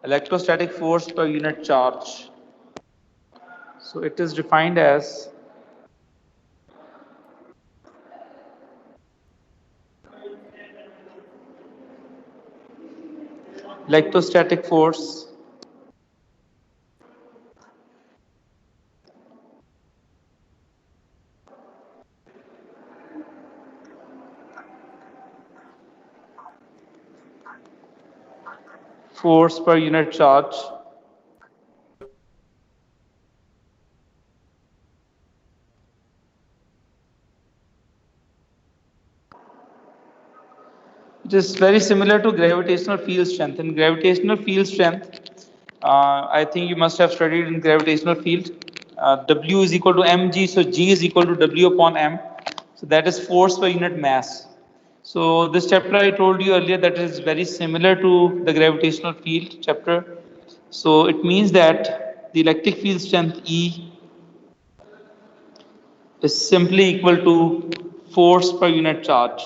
electrostatic force per unit charge. So it is defined as electrostatic force per unit charge it is very similar to gravitational field strength. In gravitational field strength, I think you must have studied in gravitational field. W is equal to mg, so G is equal to W upon m. So that is force per unit mass. So this chapter I told you earlier that is very similar to the gravitational field chapter. So it means that the electric field strength E is simply equal to force per unit charge.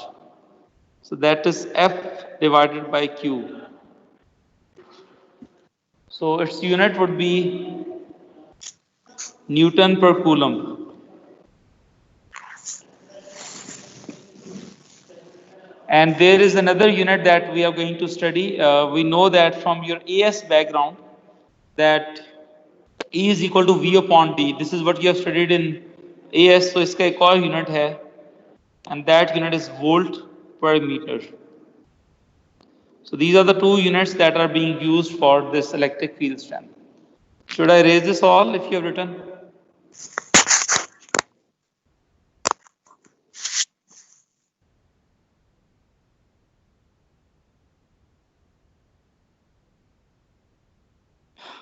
So that is F divided by Q. So its unit would be Newton per Coulomb. And there is another unit that we are going to study. We know that from your AS background that E is equal to V upon D. This is what you have studied in AS. So इसका एक और unit है, and that unit is volt per meter. So these are the two units that are being used for this electric field strength. Should I erase this all if you have written?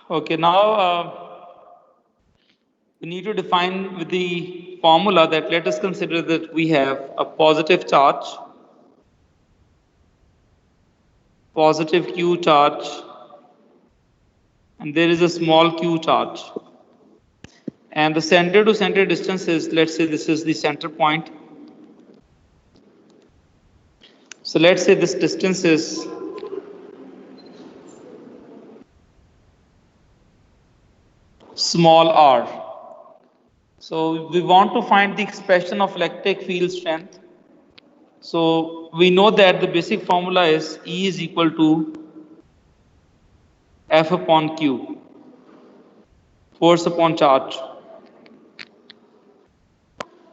Okay, now we need to define with the formula that let us consider that we have a positive charge, positive Q charge, and there is a small q charge. And the center to center distance is, let's say this is the center point. So let's say this distance is small r. So we want to find the expression of electric field strength. So we know that the basic formula is E is equal to F upon Q, force upon charge.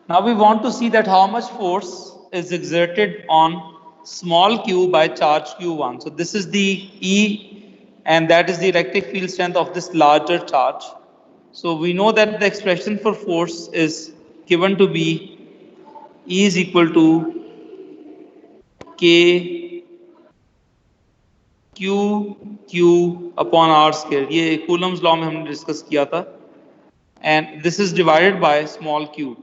Now we want to see that how much force is exerted on small q by charge q1. So this is the E, and that is the electric field strength of this larger charge. So we know that the expression for force is given to be E is equal to K Q upon R square. ये Coulomb's law में हमने discuss किया था. And this is divided by small q.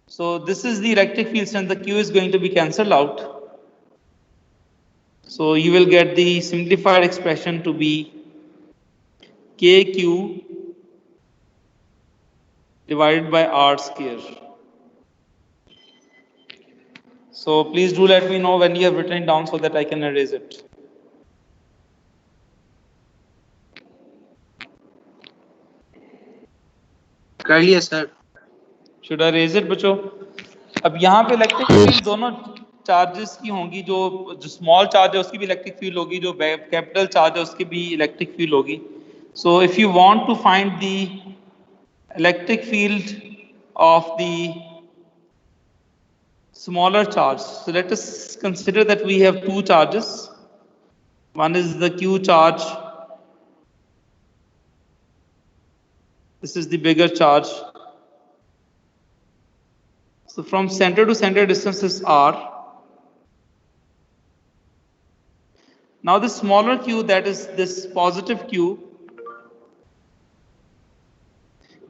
So this is the electric field strength. The q is going to be cancelled out. So you will get the simplified expression to be kq divided by r square. So please do let me know when you have written it down so that I can erase it. कर लिया sir. Should I raise it बच्चों? अब यहाँ पे electric field दोनों charges की होंगी. जो स्मॉल चार्ज है उसकी भी इलेक्ट्रिक फील्ड होगी, जो कैपिटल चार्ज है उसकी भी इलेक्ट्रिक फील्ड होगी. So if you want to find the electric field of the smaller charge, so let us consider that we have two charges. One is the q charge. This is the bigger charge. So from center to center distance is r. Now the smaller q, that is this positive q,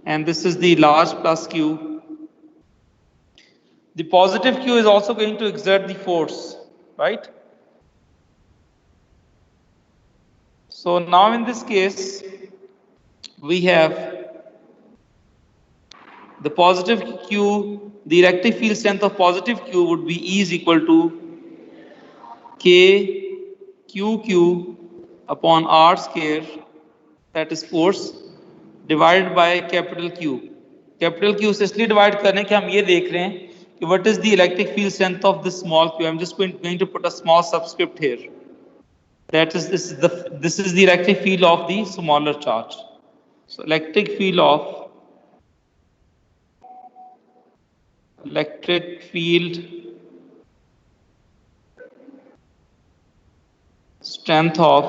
and this is the large plus q. The positive q is also going to exert the force, right? So now in this case, we have the positive q, the electric field strength of positive q would be E is equal to k q upon R square, that is force, divided by capital Q. Capital Q से इसलिए divide करने कि हम ये देख रहे हैं कि what is the electric field strength of this small q. I'm just going to put a small subscript here. That is this is the electric field of the smaller charge. So electric field strength of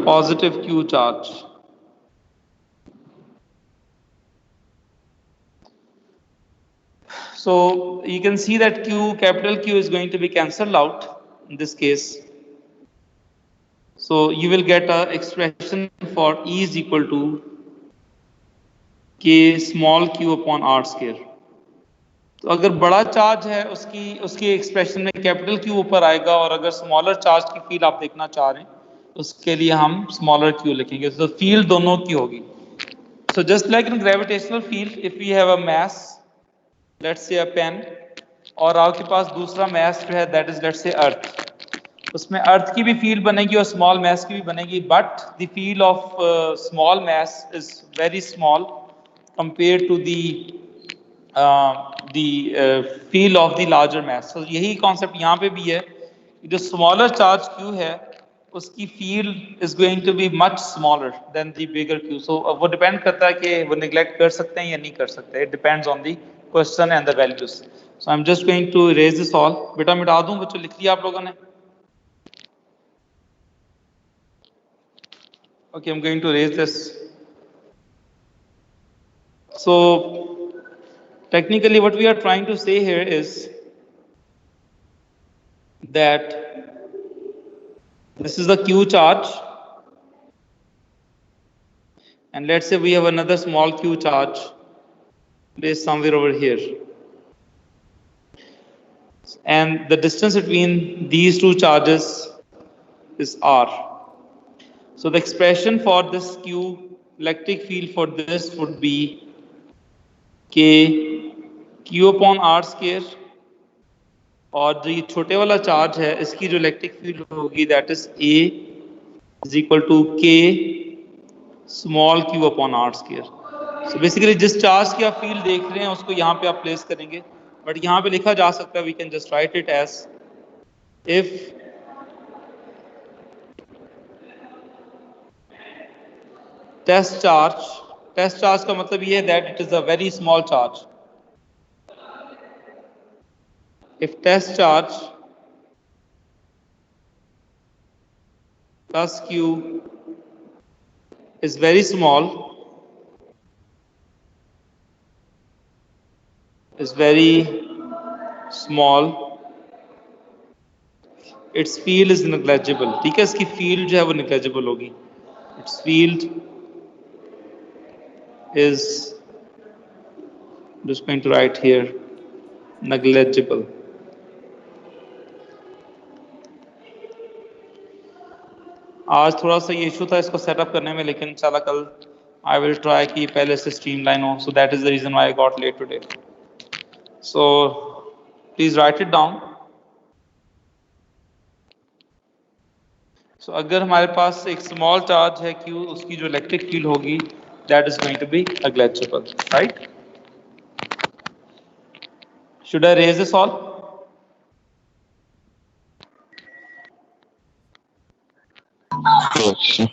positive Q charge. So you can see that capital Q is going to be cancelled out in this case. So you will get a expression for E is equal to K small q upon R square. तो अगर बड़ा charge है उसकी expression में capital Q ऊपर आएगा, और अगर स्मॉलर चार्ज की फील्ड आप देखना चाह रहे हैं उसके लिए हम स्मॉलर क्यू लिखेंगे. तो फील्ड दोनों की होगी. So just like in gravitational field, if we have a mass, let's say a pen, और आपके पास दूसरा mass जो है that is let's say earth, उसमें अर्थ की भी फील्ड बनेगी और स्मॉल मैस की भी बनेगी, but the field of small mass is very small compare to the field of the larger mass. तो यही कॉन्सेप्ट यहाँ पे भी है कि जो स्मॉलर चार्ज क्यू है उसकी field is going to be much smaller than the bigger Q. So वो डिपेंड करता है कि वो निगलेक्ट कर सकते हैं या नहीं कर सकते. It depends on the question and the values. So I am just going to erase this all. बेटा मिटा दूं बच्चों, लिख लिया आप लोगों ने? Okay, I'm going to raise this. So technically what we are trying to say here is that this is the Q charge, and let's say we have another small Q charge placed somewhere over here, and the distance between these two charges is R. So the expression for this Q electric field for this would be K Q upon R square, और जो ये छोटे वाला charge है इसकी जो electric field होगी that is A is equal to K small q upon R square. So basically जिस चार्ज की आप फील्ड देख रहे हैं उसको यहाँ पे आप प्लेस करेंगे, बट यहाँ पे लिखा जा सकता है, we can just write it as if test charge का मतलब ये है that it is a very small charge. If test charge plus q is very small, its field is negligible. ठीक है, इसकी फील्ड जो है वो negligible होगी. Its field is, just going to write here, negligible. आज थोड़ा सा ये इशू था इसको सेटअप करने में, लेकिन इंशाल्लाह कल आई विल ट्राई कि पहले से स्ट्रीमलाइन हो. So that is the reason why I got late today. So please write it down. So अगर हमारे पास एक स्मॉल चार्ज है Q, उसकी जो इलेक्ट्रिक फील्ड होगी that is going to be negligible, right? Should I erase this all? अच्छा.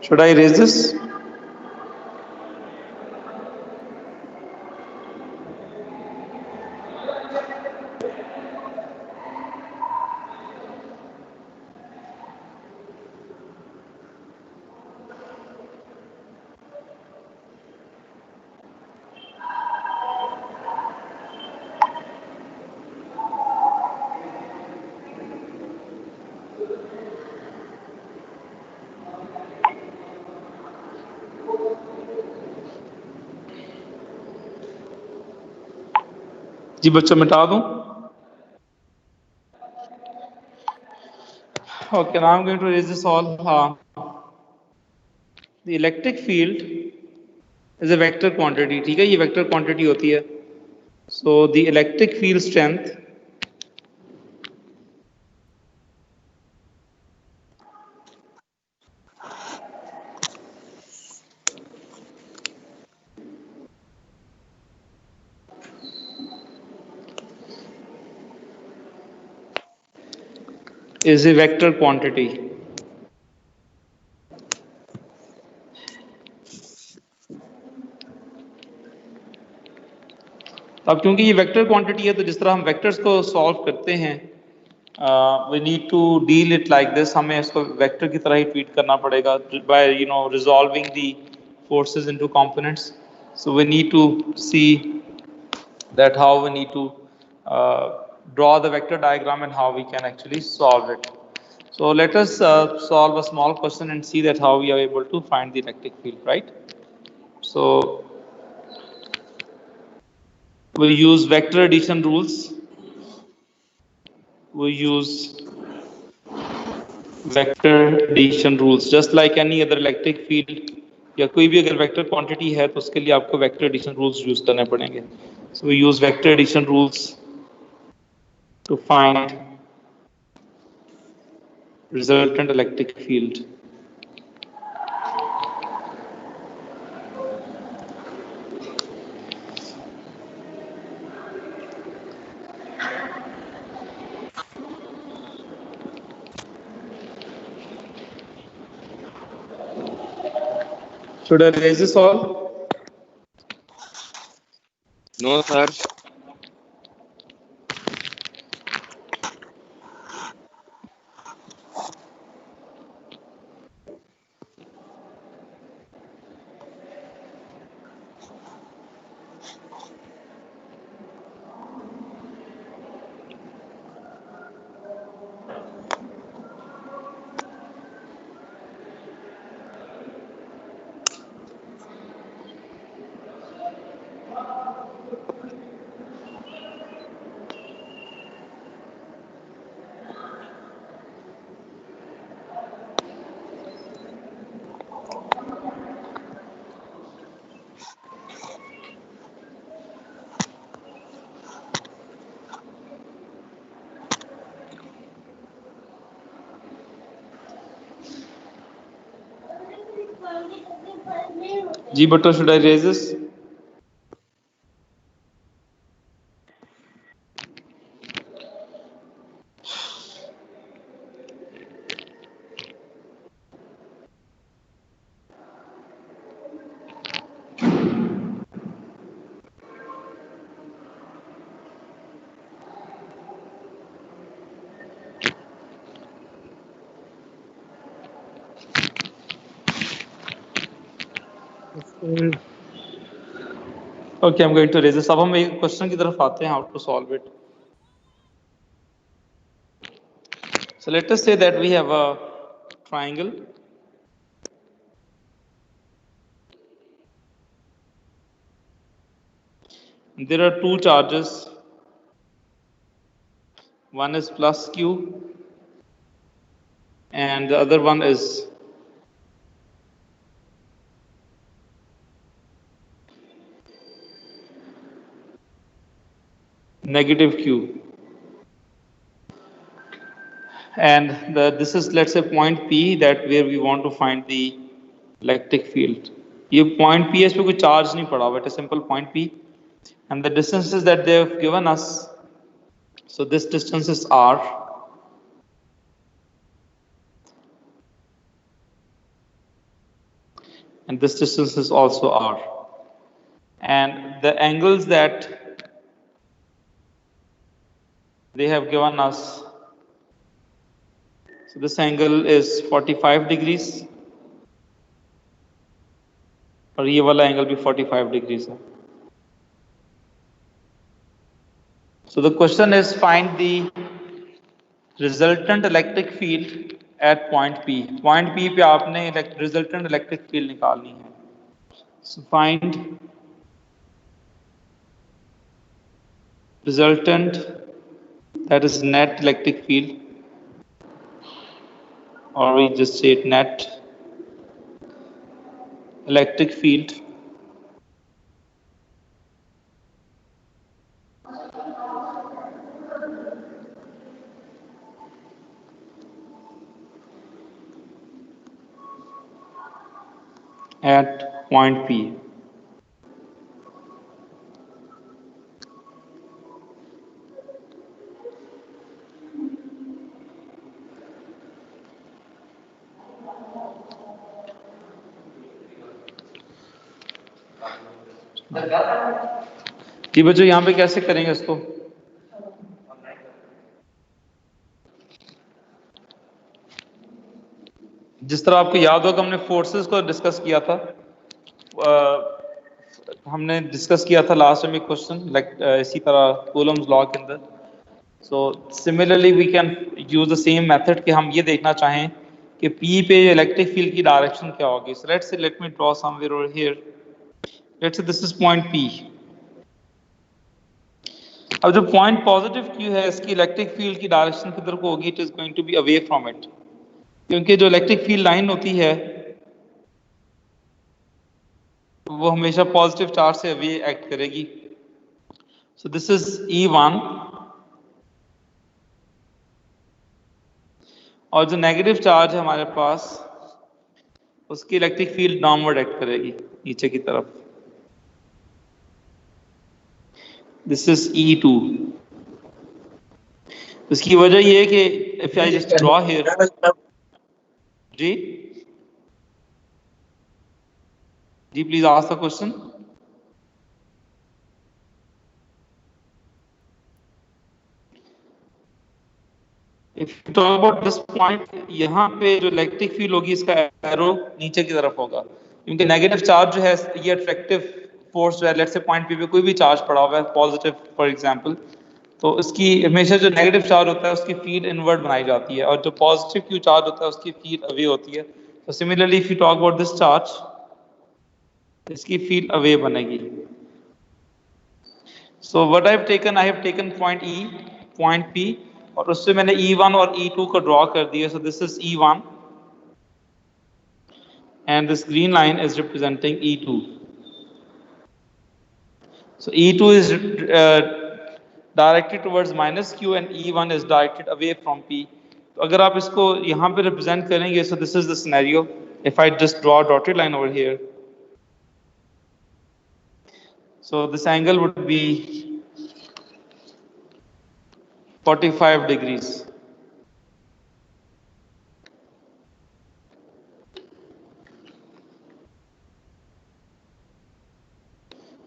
Should I erase this? जी बच्चों मिटा दूं? Okay, now I'm going to erase this all. The electric field is a vector quantity. ठीक है, ये vector quantity होती है. So the electric field strength is a vector quantity. अब क्योंकि ये वेक्टर क्वांटिटी है तो जिस तरह हम वेक्टर्स को सॉल्व करते हैं we need to deal it like this. हमें इसको वेक्टर की तरह ही ट्रीट करना पड़ेगा by resolving the forces into components. So we need to see that how we need to draw the vector diagram and how we can actually solve it. So let us solve a small question and see that how we are able to find the electric field, right? So we use vector addition rules. We use vector addition rules just like any other electric field. या कोई भी अगर vector quantity है तो उसके लिए आपको vector addition rules use करने पड़ेंगे. So we use vector addition rules to find resultant electric field. Should I erase this all? No, sir. जी बट्टो, should I erase this? Okay, I'm going to erase this. अब हम एक question की तरफ आते हैं, how to solve it. So let us say that we have a triangle. There are two charges. One is plus Q and the other one is negative Q. And this is, let's say, point P, that where we want to find the electric field. ये point P है, इस पे कोई charge नहीं पड़ा हुआ, it is simple point P. And the distances that they have given us, so this distance is R. and this distance is also r. And the angles that they have given us, so this angle is 45 degrees और ये वाला angle भी 45 degrees है. So the question is find the resultant electric field at point P. Point P पे आपने resultant electric field निकालनी है. So find resultant, that is net electric field, or we just say it net electric field at point P. जी बच्चों यहाँ पे कैसे करेंगे इसको? जिस तरह आपको याद होगा हमने फोर्सेस को डिस्कस किया था, हमने डिस्कस किया था लास्ट में क्वेश्चन इसी तरह कूलम्स लॉ के अंदर. So similarly we can use the same method कि हम ये देखना चाहें कि P पे इलेक्ट्रिक फील्ड की डायरेक्शन क्या होगी. So let me draw somewhere over here. Let's say this is point P. अब जो पॉइंट पॉजिटिव Q है इसकी इलेक्ट्रिक फील्ड की डायरेक्शन किधर को होगी? It is going to be away from it, क्योंकि जो इलेक्ट्रिक फील्ड लाइन होती है वो हमेशा पॉजिटिव चार्ज से अवे एक्ट करेगी. सो दिस इज E1 और जो नेगेटिव चार्ज है हमारे पास उसकी इलेक्ट्रिक फील्ड डाउनवर्ड एक्ट करेगी नीचे की तरफ. This is E2. इसकी वजह ये है कि if I just draw here. जी जी please ask the question. If you talk about this point, यहाँ पे जो इलेक्ट्रिक फील्ड होगी इसका एरो नीचे की तरफ होगा, क्योंकि नेगेटिव चार्ज जो है ये अट्रैक्टिव फोर्स जो है, लेट्स से पॉइंट पी पे कोई भी चार्ज पड़ा हुआ है पॉजिटिव फॉर एग्जांपल, तो इसकी हमेशा जो नेगेटिव चार्ज होता है उसकी फील्ड इनवर्ट बनाई जाती है और जो पॉजिटिव क्यू चार्ज होता है उसकी फील्ड अवे होती है. तो similarly if you talk about this charge, इसकी फील्ड अवे बनेगी. So what I have taken point E, point P, और उससे मैंने E1 और E2 को ड्रॉ कर दिया. So this is E1 and this green line is representing E2. So E2 is directed towards minus Q and E1 is directed away from P. तो अगर आप इसको यहाँ पे represent करेंगे, so this is the scenario. If I just draw a dotted line over here, so this angle would be 45 degrees.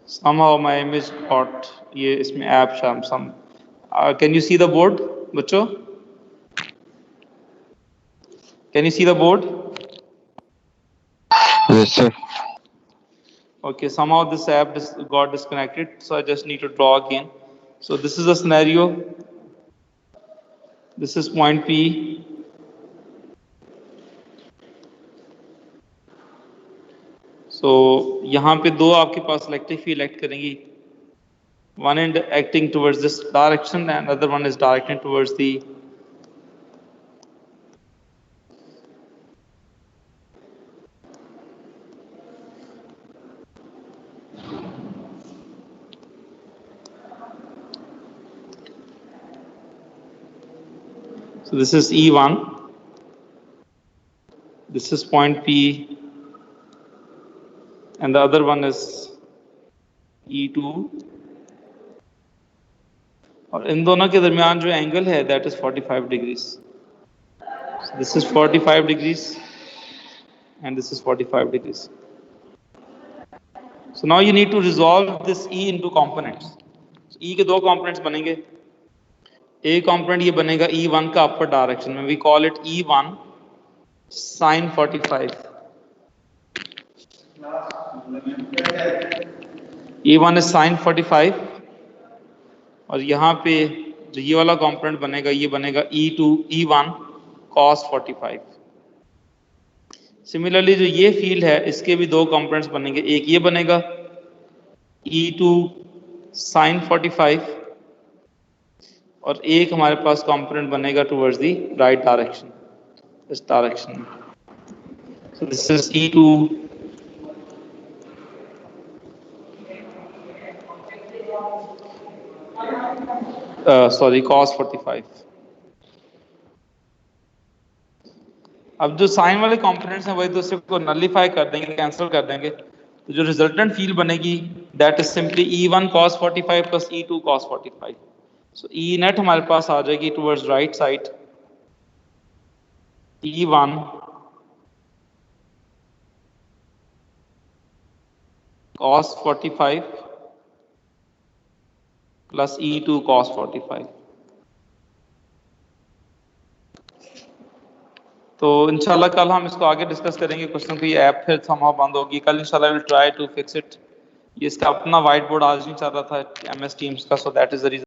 Somehow my image got ये इसमें app sham some. Can you see the board, बच्चों? Can you see the board? Yes, sir. Okay, somehow this app got disconnected, so I just need to draw again. So this is a scenario. This is point P. So यहाँ पे दो आपके पास electric field act करेंगी. One end acting towards this direction and other one is directing towards the so this is E1, this is point P, and the other one is E2, और इन दोनों के दरमियान जो एंगल है that is 45 degrees. So this is 45 degrees and this is 45 degrees. So now you need to resolve this E into components. So E के दो components बनेंगे. A component ये बनेगा E1 का upward direction में. We call it E1 sin 45. E1 is sin 45 और यहाँ पे जो ये वाला component बनेगा ये बनेगा E1 cos 45. सिमिलरली जो ये फील्ड है इसके भी दो कंपोनेंट्स बनेंगे. एक ये बनेगा E2 sin 45 और एक हमारे पास कंपोनेंट बनेगा टुवर्ड्स द राइट डायरेक्शन, इस डायरेक्शन में. So this is E2 cos 45. अब जो साइन वाले कंपोनेंट्स हैं वही दूसरे को नलिफाई कर देंगे, कैंसिल कर देंगे. तो जो रिजल्टेंट फील्ड बनेगी that is simply E1 cos 45 plus E2 cos 45. So E net हमारे पास आ जाएगी towards right side E1 cos 45 plus E2 cos 45. तो इंशाल्लाह कल हम इसको आगे डिस्कस करेंगे. क्वेश्चन की ऐप फिर समाव बंद होगी कल इंशाल्लाह. Will try to fix it. ये इसका अपना व्हाइट बोर्ड आज नहीं चल रहा था MS Teams का, so that is the reason.